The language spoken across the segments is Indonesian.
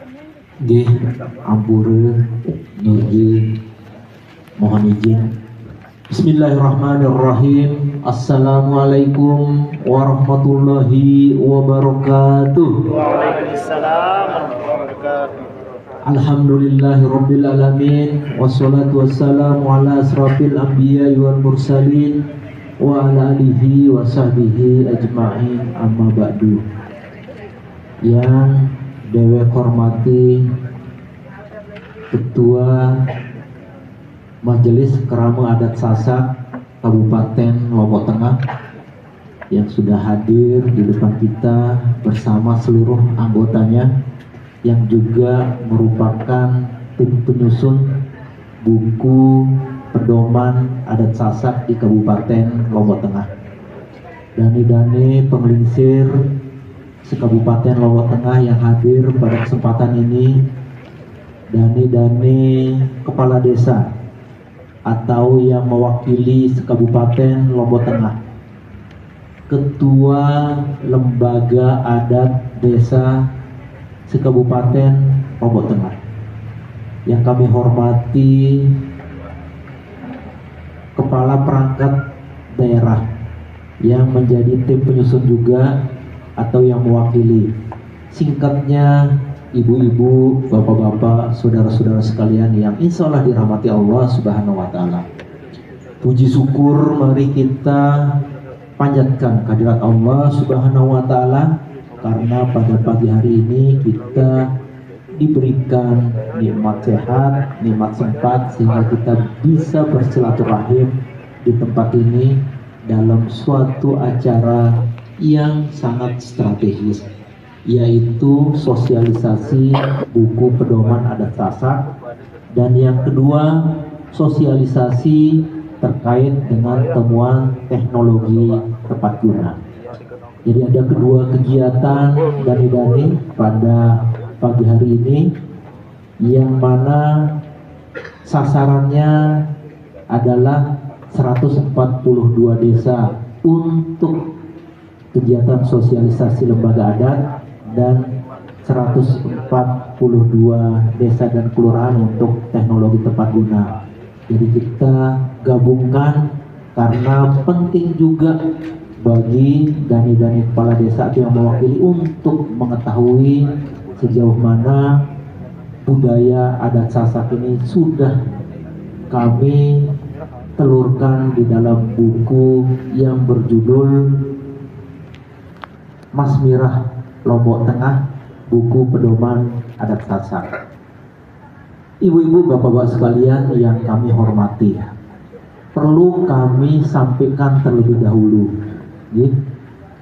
Nggih, ampura nugi mohon izin. Bismillahirrahmanirrahim. Assalamualaikum warahmatullahi wabarakatuh. Waalaikumsalam warahmatullahi wabarakatuh. Alhamdulillahirabbil alamin wassalatu wassalamu ala asrafil anbiya'i wal mursalin wa ala alihi wa sahbihi ajma'in, amma ba'du. Yang dewe hormati Ketua Majelis Kerama Adat Sasak Kabupaten Lombok Tengah yang sudah hadir di depan kita bersama seluruh anggotanya, yang juga merupakan tim penyusun buku pedoman adat Sasak di Kabupaten Lombok Tengah. Dani-dani pengelinsir se-Kabupaten Lombok Tengah yang hadir pada kesempatan ini, dani-dani kepala desa atau yang mewakili se-Kabupaten Lombok Tengah, ketua lembaga adat desa se-Kabupaten Lombok Tengah, yang kami hormati kepala perangkat daerah yang menjadi tim penyusun juga atau yang mewakili, singkatnya ibu-ibu, bapak-bapak, saudara-saudara sekalian yang insya Allah dirahmati Allah Subhanahu wa Ta'ala. Puji syukur mari kita panjatkan kehadirat Allah Subhanahu wa Ta'ala, karena pada pagi hari ini kita diberikan nikmat sehat, nikmat sempat, sehingga kita bisa bersilaturahim di tempat ini dalam suatu acara yang sangat strategis, yaitu sosialisasi buku pedoman adat Sasak, dan yang kedua sosialisasi terkait dengan temuan teknologi tepat guna. Jadi ada kedua kegiatan dani-dani pada pagi hari ini, yang mana sasarannya adalah 142 desa untuk kegiatan sosialisasi lembaga adat, dan 142 desa dan kelurahan untuk teknologi tepat guna. Jadi kita gabungkan karena penting juga bagi dani-dani kepala desa yang mewakili untuk mengetahui sejauh mana budaya adat Sasak ini sudah kami telurkan di dalam buku yang berjudul Masmirah Lombok Tengah, buku pedoman adat Sasak. Ibu-ibu, bapak-bapak sekalian yang kami hormati, perlu kami sampaikan terlebih dahulu,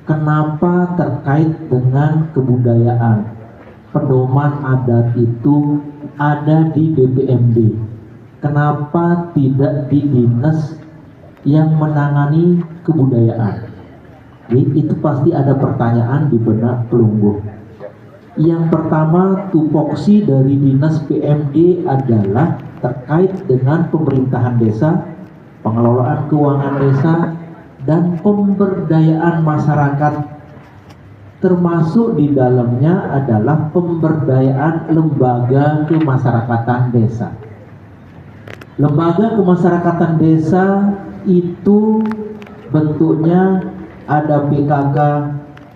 kenapa terkait dengan kebudayaan pedoman adat itu ada di BPMD, kenapa tidak di dinas yang menangani kebudayaan. Itu pasti ada pertanyaan di benak pelungguh. Yang pertama, tupoksi dari dinas PMD adalah terkait dengan pemerintahan desa, pengelolaan keuangan desa, dan pemberdayaan masyarakat, termasuk di dalamnya adalah pemberdayaan lembaga kemasyarakatan desa. Lembaga kemasyarakatan desa itu bentuknya ada PKK,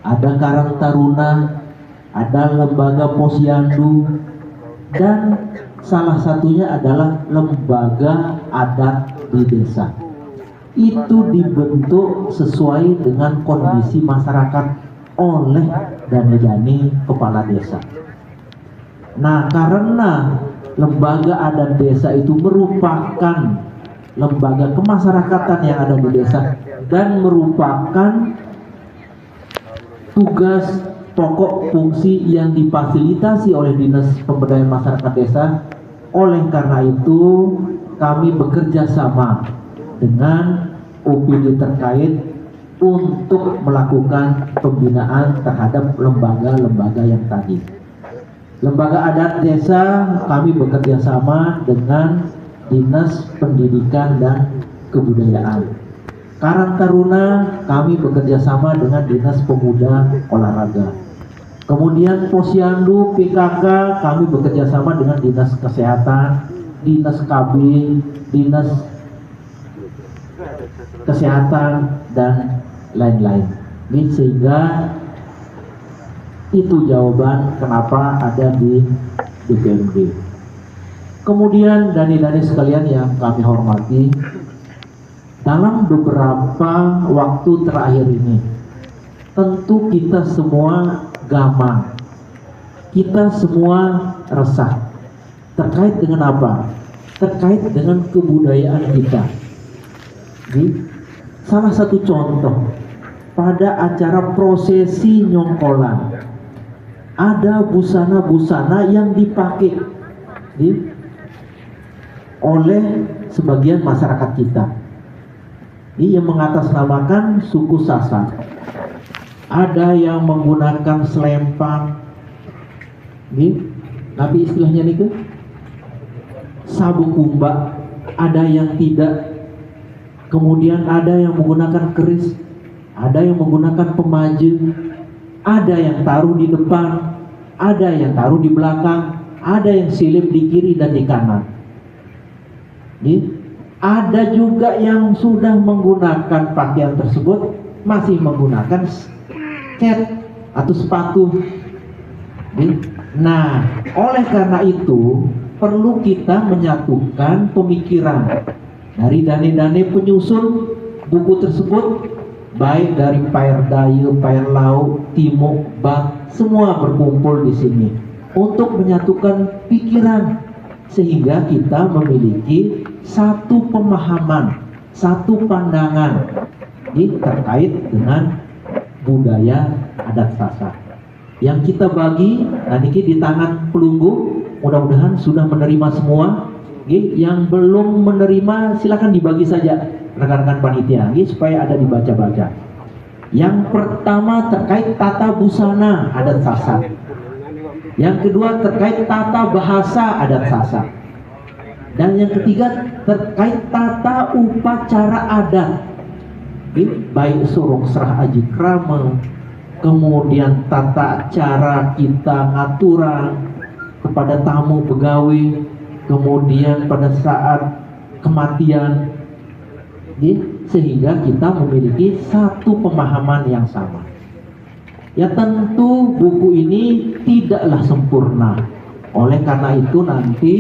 ada Karang Taruna, ada lembaga posyandu, dan salah satunya adalah lembaga adat di desa. Itu dibentuk sesuai dengan kondisi masyarakat oleh dani-dani kepala desa. Nah, karena lembaga adat desa itu merupakan lembaga kemasyarakatan yang ada di desa dan merupakan tugas pokok fungsi yang difasilitasi oleh Dinas Pemberdayaan Masyarakat Desa. Oleh karena itu kami bekerja sama dengan OPD terkait untuk melakukan pembinaan terhadap lembaga-lembaga yang tadi. Lembaga adat desa kami bekerja sama dengan Dinas Pendidikan dan Kebudayaan. Karang Taruna kami bekerja sama dengan Dinas Pemuda Olahraga. Kemudian Posyandu, PKK, kami bekerja sama dengan Dinas Kesehatan, Dinas KB, Dinas Kesehatan, dan lain-lain. Ini sehingga itu jawaban kenapa ada di DPMD. Kemudian dani-dani sekalian yang kami hormati, dalam beberapa waktu terakhir ini, tentu kita semua gamang, kita semua resah. Terkait dengan apa? Terkait dengan kebudayaan kita. Jadi, salah satu contoh, pada acara prosesi nyongkolan, ada busana-busana yang dipakai oleh sebagian masyarakat kita, yang mengatasnamakan suku Sasak. Ada yang menggunakan selempang, tapi istilahnya nih sabuk kumba, ada yang tidak. Kemudian ada yang menggunakan keris, ada yang menggunakan pemaje, ada yang taruh di depan, ada yang taruh di belakang, ada yang silip di kiri dan di kanan. Ada juga yang sudah menggunakan pakaian tersebut masih menggunakan cat atau sepatu. Nah, oleh karena itu perlu kita menyatukan pemikiran dari dani-dani penyusun buku tersebut, baik dari Pair Dayu, Pair Lau, Timuk, Bak, semua berkumpul di sini untuk menyatukan pikiran sehingga kita memiliki satu pemahaman, satu pandangan terkait dengan budaya adat Sasak. Yang kita bagi nanti di tangan pelunggu, mudah-mudahan sudah menerima semua. Yang belum menerima silakan dibagi saja rekan-rekan panitia supaya ada dibaca-baca. Yang pertama terkait tata busana adat Sasak. Yang kedua terkait tata bahasa adat Sasak. Dan yang ketiga terkait tata upacara adat, baik surung serah aji krama, kemudian tata cara kita ngaturan kepada tamu pegawai, kemudian pada saat kematian, sehingga kita memiliki satu pemahaman yang sama. Ya tentu buku ini tidaklah sempurna. Oleh karena itu nanti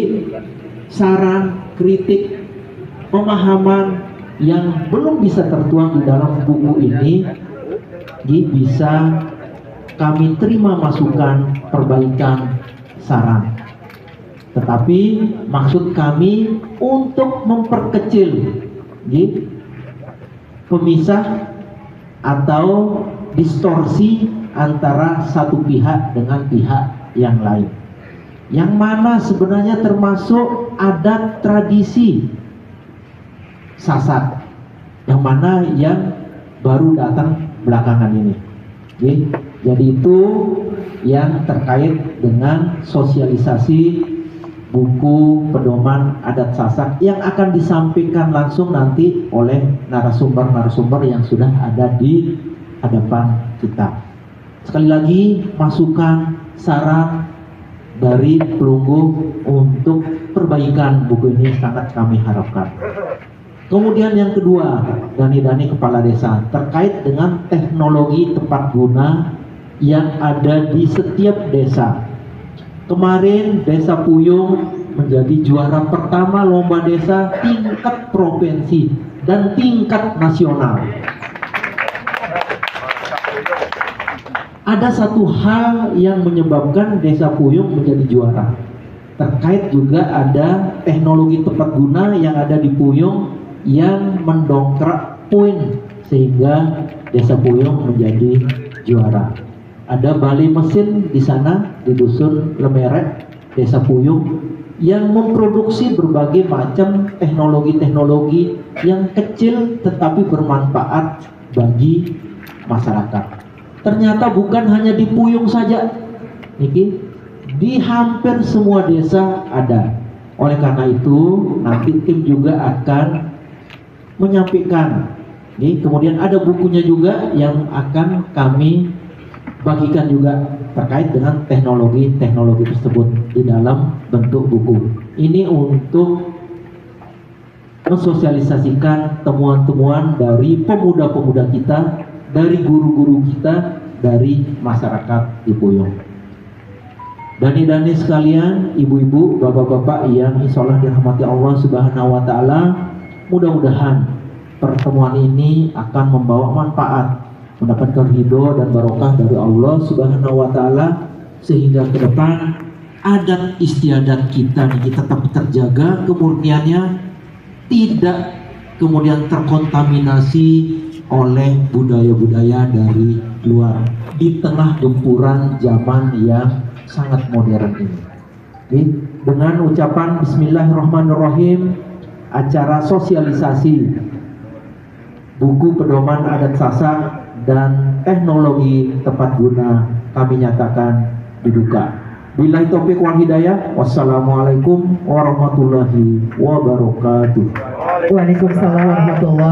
saran, kritik, pemahaman yang belum bisa tertuang di dalam buku ini bisa kami terima masukan, perbaikan, saran. Tetapi maksud kami untuk memperkecil pemisah atau distorsi antara satu pihak dengan pihak yang lain, yang mana sebenarnya termasuk adat tradisi Sasak, yang mana yang baru datang belakangan ini. Jadi itu yang terkait dengan sosialisasi buku pedoman adat Sasak yang akan disampaikan langsung nanti oleh narasumber-narasumber yang sudah ada di hadapan kita. Sekali lagi masukan, saran dari pelunggu untuk perbaikan buku ini sangat kami harapkan. Kemudian yang kedua, dani-dani kepala desa terkait dengan teknologi tepat guna yang ada di setiap desa. Kemarin Desa Puyung menjadi juara pertama lomba desa tingkat provinsi dan tingkat nasional. Ada satu hal yang menyebabkan Desa Puyung menjadi juara. Terkait juga ada teknologi tepat guna yang ada di Puyung yang mendongkrak poin sehingga Desa Puyung menjadi juara. Ada balai mesin di sana di dusun Lemeret, Desa Puyung, yang memproduksi berbagai macam teknologi-teknologi yang kecil tetapi bermanfaat bagi masyarakat. Ternyata bukan hanya di Puyung saja, di hampir semua desa ada. Oleh karena itu nanti tim juga akan menyampaikan. Kemudian ada bukunya juga yang akan kami bagikan juga terkait dengan teknologi-teknologi tersebut di dalam bentuk buku. Ini untuk mensosialisasikan temuan-temuan dari pemuda-pemuda kita, dari guru-guru kita, dari masyarakat di Puyong. Dani-dani sekalian, ibu-ibu, bapak-bapak yang insya Allah dirahmati Allah Subhanahu wa Ta'ala, mudah-mudahan pertemuan ini akan membawa manfaat, mendapatkan ridho dan barokah dari Allah Subhanahu wa Ta'ala, sehingga ke depan adat istiadat kita ini tetap terjaga kemurniannya, tidak kemudian terkontaminasi oleh budaya-budaya dari luar di tengah gempuran zaman yang sangat modern ini. Jadi, dengan ucapan Bismillahirrahmanirrahim, acara sosialisasi buku pedoman adat Sasak dan teknologi tepat guna kami nyatakan dibuka. Billahi taufiq wal hidayah. Wassalamualaikum warahmatullahi wabarakatuh. Waalaikumsalam warahmatullahi